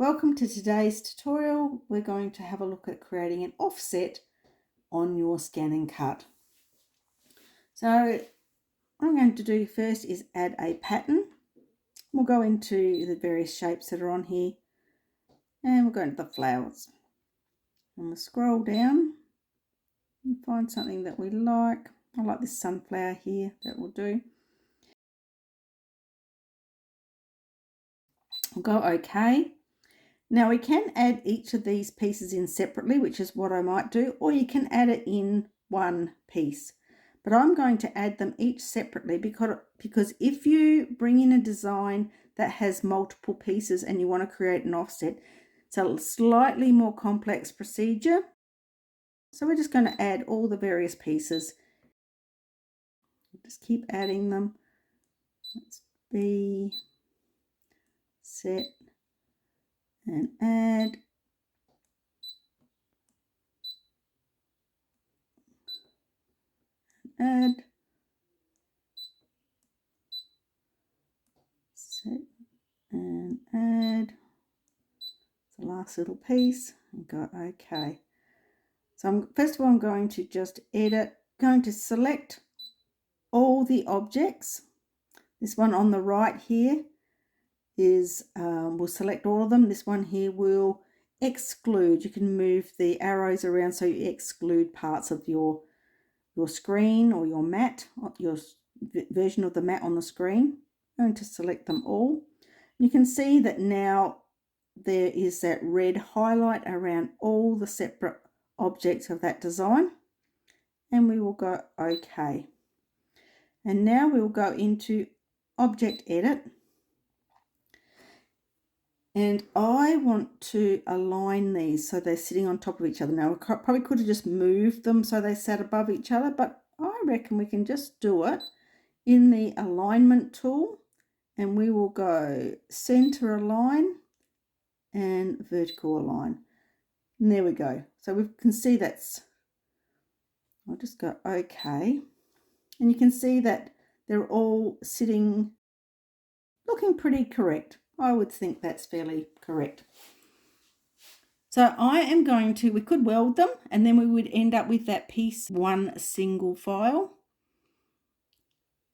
Welcome to today's tutorial. We're going to have a look at creating an offset on your ScanNCut. So what I'm going to do first is add a pattern. We'll go into the various shapes that are on here and we'll go into the flowers. And we'll scroll down and find something that we like. I like this sunflower here, that will do. We'll go OK. Now we can add each of these pieces in separately, which is what I might do, or you can add it in one piece. But I'm going to add them each separately because if you bring in a design that has multiple pieces and you want to create an offset, it's a slightly more complex procedure. So we're just going to add all the various pieces. Just keep adding them. Let's be set and add. Add, set and add. It's the last little piece and go OK. So first of all, I'm going to just edit, going to select all the objects. This one on the right here is, we'll select all of them. This one here will exclude. You can move the arrows around so you exclude parts of your screen or your mat, your version of the mat on the screen. I'm going to select them all. You can see that now there is that red highlight around all the separate objects of that design, and we will go OK. And now we'll go into Object Edit, and I want to align these so they're sitting on top of each other. Now I probably could have just moved them so they sat above each other, but I reckon we can just do it in the alignment tool, and we will go center align and vertical align. And there we go. So we can see that's, I'll just go OK. And you can see that they're all sitting, looking pretty correct. I would think that's fairly correct. So I am going to, we could weld them and then we would end up with that piece, one single file.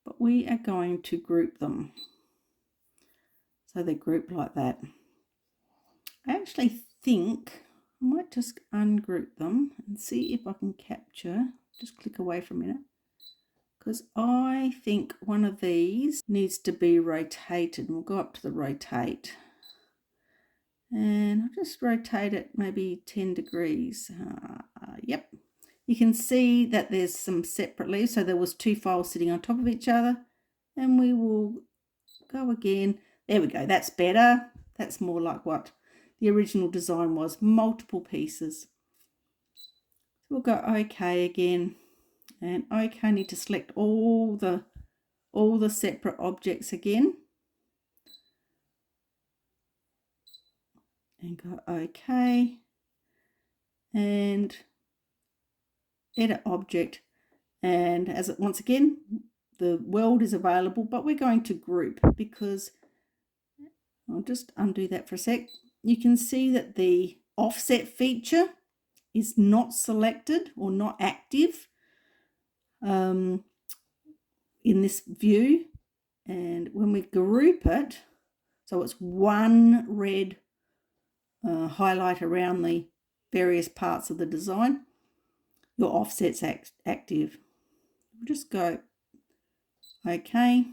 But we are going to group them. So they're grouped like that. I actually think I might just ungroup them and see if I can capture, just click away for a minute, because I think one of these needs to be rotated, and we'll go up to the rotate. And I'll just rotate it maybe 10 degrees. Yep. You can see that there's some separate leaves. So there was two files sitting on top of each other. And we will go again. There we go. That's better. That's more like what the original design was. Multiple pieces. We'll go OK again. And OK, I need to select all the separate objects again. And go OK, and edit object, and once again the weld is available, but we're going to group because I'll just undo that for a sec. You can see that the offset feature is not selected or not active in this view, and when we group it, so it's one red highlight around the various parts of the design, your offset's active. We'll just go OK.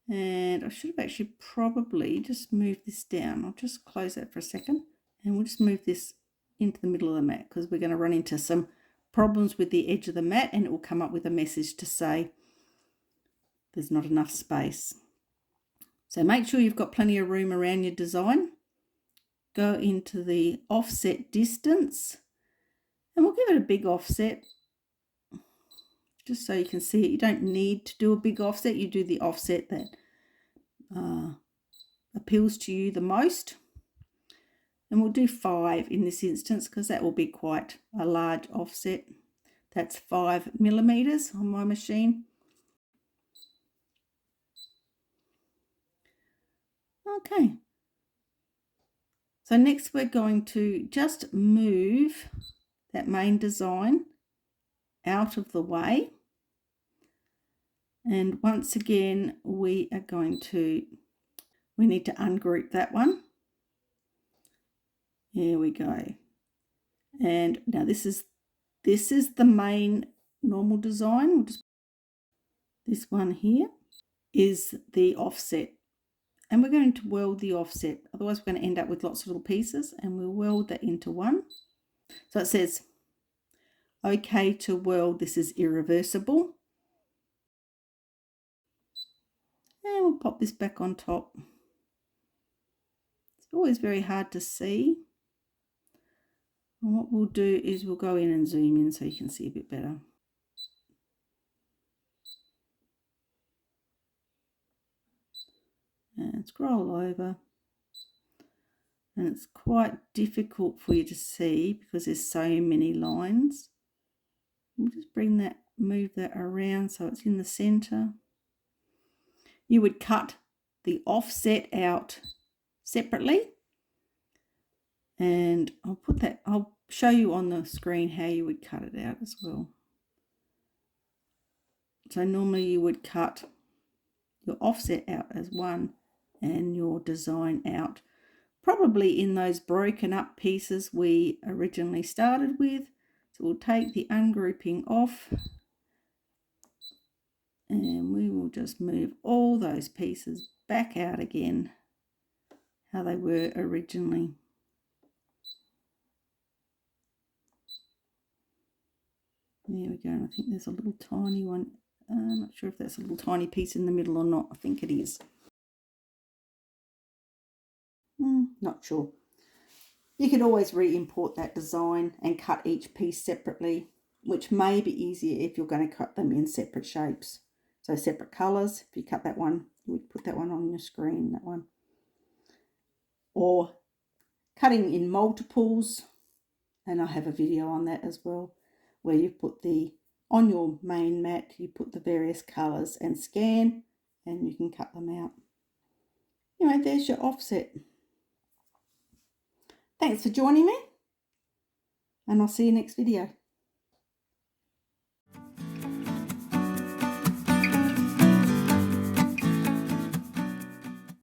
And I should have actually probably just moved this down. I'll just close that for a second, and we'll just move this into the middle of the mat because we're going to run into some problems with the edge of the mat, and it will come up with a message to say there's not enough space. So make sure you've got plenty of room around your design. Go into the offset distance, and we'll give it a big offset just so you can see it. You don't need to do a big offset. You do the offset that appeals to you the most. And we'll do 5 in this instance because that will be quite a large offset. That's 5 millimeters on my machine. Okay. So next we're going to just move that main design out of the way. And once again, we need to ungroup that one. Here we go. And now this is the main normal design. This one here is the offset. And we're going to weld the offset. Otherwise, we're going to end up with lots of little pieces, and we'll weld that into one. So it says, okay to weld. This is irreversible. And we'll pop this back on top. It's always very hard to see. And what we'll do is we'll go in and zoom in so you can see a bit better. And scroll over. And it's quite difficult for you to see because there's so many lines. We'll just move that around so it's in the center. You would cut the offset out separately. And I'll show you on the screen how you would cut it out as well. So normally you would cut your offset out as one and your design out, probably in those broken up pieces we originally started with. So we'll take the ungrouping off and we will just move all those pieces back out again how they were originally. There we go. And I think there's a little tiny one. I'm not sure if that's a little tiny piece in the middle or not. I think it is. Not sure. You could always re-import that design and cut each piece separately, which may be easier if you're going to cut them in separate shapes. So separate colours. If you cut that one, you would put that one on your screen, that one. Or cutting in multiples, and I have a video on that as well, where you put on your main mat, you put the various colours and scan, and you can cut them out. Anyway, there's your offset. Thanks for joining me, and I'll see you next video.